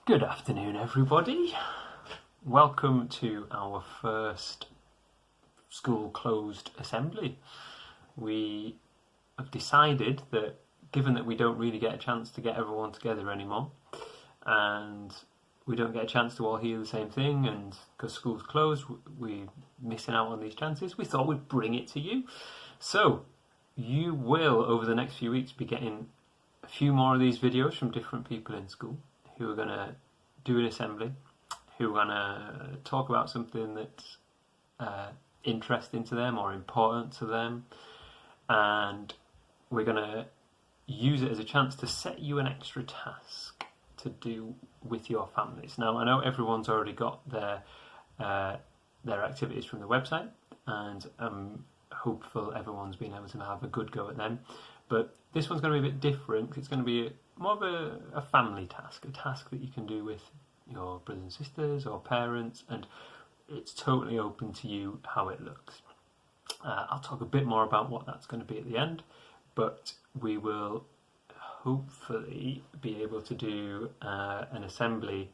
Good afternoon, everybody. Welcome to our first school closed assembly. We have decided that, given that we don't really get a chance to get everyone together anymore, and we don't get a chance to all hear the same thing, and because school's closed, we're missing out on these chances, we thought we'd bring it to you. So, you will, over the next few weeks, be getting a few more of these videos from different people in school who are going to do an assembly, who are going to talk about something that's interesting to them or important to them, and we're going to use it as a chance to set you an extra task to do with your families. Now, I know everyone's already got their activities from the website, and I'm hopeful everyone's been able to have a good go at them, but this one's going to be a bit different because it's going to be more of a family task, a task that you can do with your brothers and sisters or parents, and it's totally open to you how it looks. I'll talk a bit more about what that's going to be at the end, but we will hopefully be able to do an assembly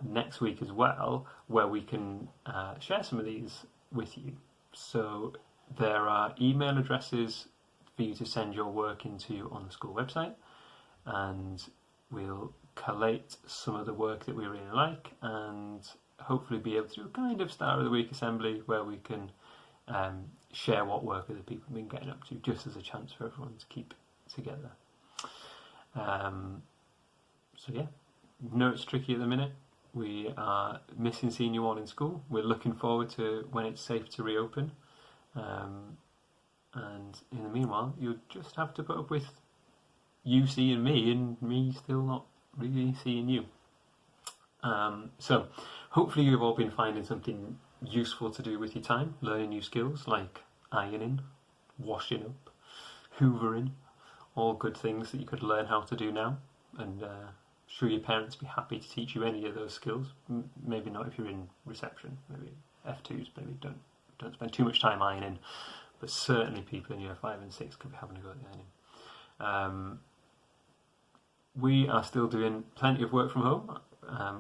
next week as well, where we can share some of these with you. So there are email addresses for you to send your work into on the school website, and we'll collate some of the work that we really like and hopefully be able to do a kind of start of the week assembly where we can share what work other people have been getting up to, just as a chance for everyone to keep together. So yeah, no, it's tricky at the minute. We are missing seeing you all in school. We're looking forward to when it's safe to reopen. And in the meanwhile, you'll just have to put up with you seeing me and me still not really seeing you. So hopefully you've all been finding something useful to do with your time, learning new skills like ironing, washing up, hoovering, all good things that you could learn how to do now, and sure your parents be happy to teach you any of those skills. Maybe not if you're in reception, maybe F2s, maybe don't spend too much time ironing, but certainly people in year 5 and 6 could be having a go at the ironing. We are still doing plenty of work from home.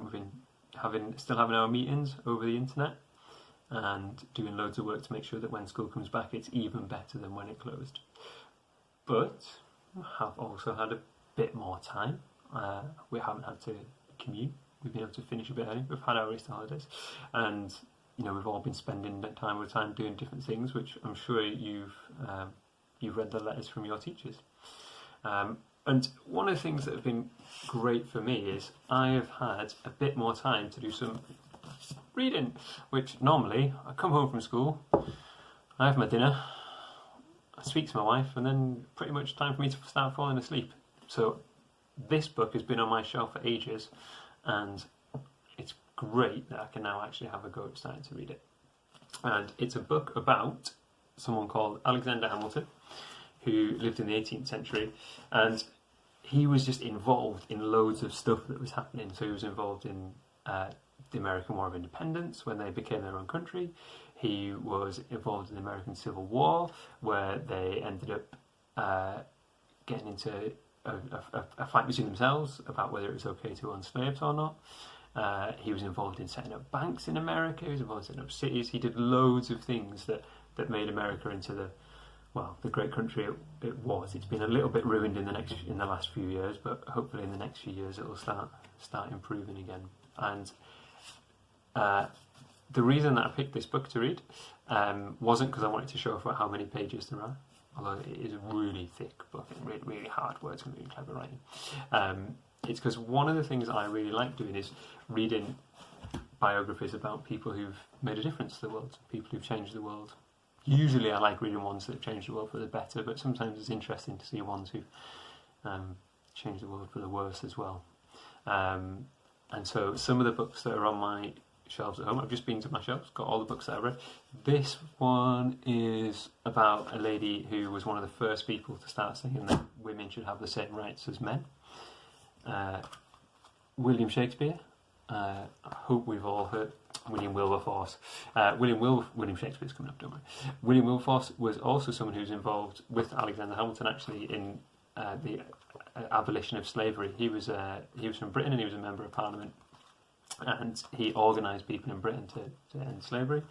We've been still having our meetings over the internet and doing loads of work to make sure that when school comes back it's even better than when it closed. But we have also had a bit more time. We haven't had to commute. We've been able to finish a bit early. We've had our Easter holidays, and we've all been spending time with time doing different things, which I'm sure you've read the letters from your teachers. And one of the things that have been great for me is I have had a bit more time to do some reading, which normally I come home from school, I have my dinner, I speak to my wife, and then pretty much time for me to start falling asleep. So this book has been on my shelf for ages, and it's great that I can now actually have a go at starting to read it. And it's a book about someone called Alexander Hamilton, who lived in the 18th century, and he was just involved in loads of stuff that was happening. So he was involved in the American War of Independence when they became their own country. He was involved in the American Civil War, where they ended up getting into a fight between themselves about whether it was okay to own slaves or not. He was involved in setting up banks in America. He was involved in setting up cities. He did loads of things that made America into the great country it was. It's been a little bit ruined in the last few years, but hopefully in the next few years it will start improving again. And the reason that I picked this book to read wasn't because I wanted to show off how many pages there are, although it is a really thick book and really, really hard words and really clever writing. It's because one of the things I really like doing is reading biographies about people who've made a difference to the world, people who've changed the world. Usually I like reading ones that have changed the world for the better, but sometimes it's interesting to see ones who've changed the world for the worse as well. And so some of the books that are on my shelves at home, I've just been to my shelves, got all the books that I read. This one is about a lady who was one of the first people to start saying that women should have the same rights as men. William Shakespeare. I hope we've all heard William Wilberforce. William Shakespeare's coming up, don't worry. William Wilberforce was also someone who was involved with Alexander Hamilton actually in the abolition of slavery. He was from Britain, and he was a member of Parliament, and he organised people in Britain to end slavery.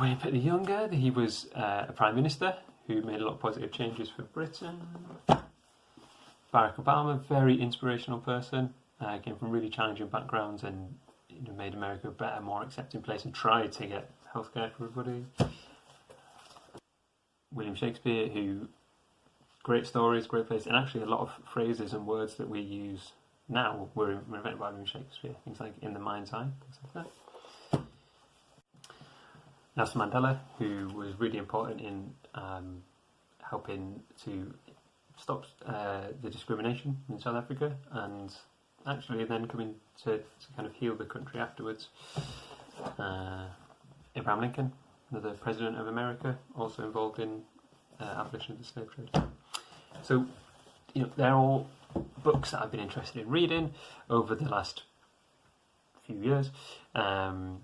William Pitt the Younger, he was a Prime Minister who made a lot of positive changes for Britain. Barack Obama, very inspirational person, came from really challenging backgrounds and made America a better, more accepting place and tried to get healthcare for everybody. William Shakespeare, who, great stories, great plays, and actually a lot of phrases and words that we use now were invented by William Shakespeare. Things like in the mind's eye, things like that. Nelson Mandela, who was really important in helping to stop the discrimination in South Africa, and actually then coming to kind of heal the country afterwards. Abraham Lincoln, another president of America, also involved in abolition of the slave trade. So, they're all books that I've been interested in reading over the last few years, and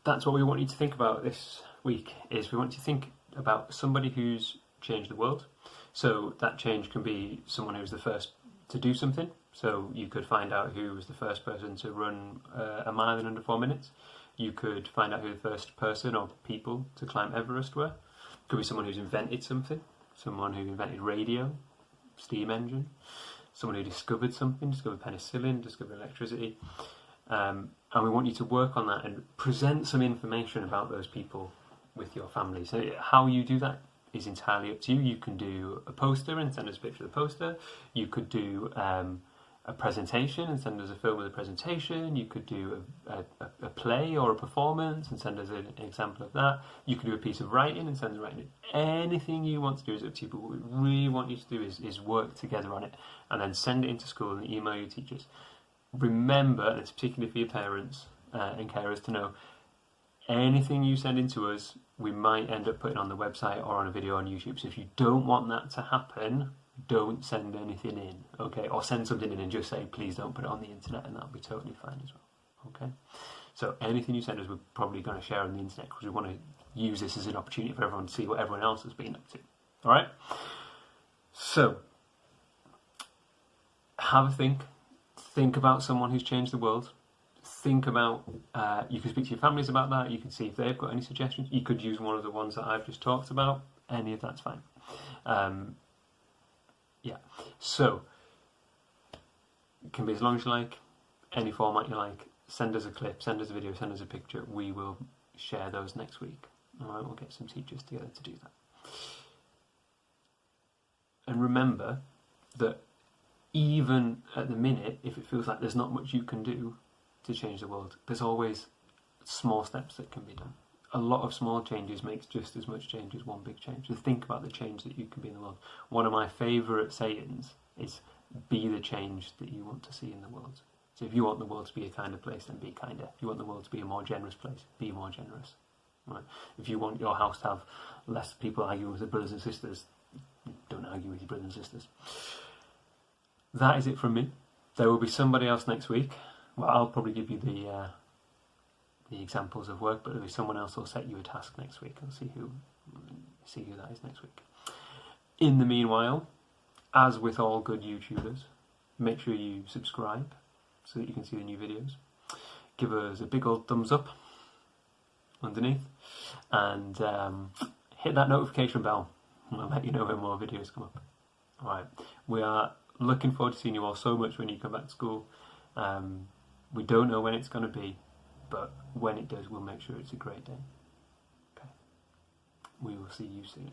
that's what we want you to think about this week. Is we want you to think about somebody who's changed the world. So that change can be someone who's the first to do something. So you could find out who was the first person to run a mile in under 4 minutes. You could find out who the first person or people to climb Everest were. It could be someone who's invented something, someone who invented radio, steam engine, someone who discovered something, discovered penicillin, discovered electricity. And we want you to work on that and present some information about those people with your family. So how you do that is entirely up to you. You can do a poster and send us a picture of the poster. You could do a presentation and send us a film with a presentation. You could do a play or a performance and send us an example of that. You could do a piece of writing and send us writing. Anything you want to do is up to you, but what we really want you to do is work together on it and then send it into school and email your teachers. Remember, and it's particularly for your parents and carers to know, anything you send in to us, we might end up putting on the website or on a video on YouTube. So if you don't want that to happen, don't send anything in, okay? Or send something in and just say, please don't put it on the internet, and that'll be totally fine as well, okay? So anything you send us, we're probably going to share on the internet because we want to use this as an opportunity for everyone to see what everyone else has been up to, all right? So, have a think. Think about someone who's changed the world. Think about, you can speak to your families about that. You can see if they've got any suggestions. You could use one of the ones that I've just talked about. Any of that's fine. Yeah. So, it can be as long as you like, any format you like. Send us a clip, send us a video, send us a picture. We will share those next week. All right, we'll get some teachers together to do that. And remember that even at the minute, if it feels like there's not much you can do to change the world, there's always small steps that can be done. A lot of small changes makes just as much change as one big change. So think about the change that you can be in the world. One of my favourite sayings is, be the change that you want to see in the world. So if you want the world to be a kinder place, then be kinder. If you want the world to be a more generous place, be more generous. Right? If you want your house to have less people arguing with their brothers and sisters, don't argue with your brothers and sisters. That is it from me. There will be somebody else next week. Well, I'll probably give you the examples of work, but there'll be someone else who'll set you a task next week. I'll see who that is next week. In the meanwhile, as with all good YouTubers, make sure you subscribe so that you can see the new videos. Give us a big old thumbs up underneath, and hit that notification bell. I'll let you know when more videos come up. Alright, we are looking forward to seeing you all so much when you come back to school. We don't know when it's going to be, but when it does, we'll make sure it's a great day. Okay. We will see you soon.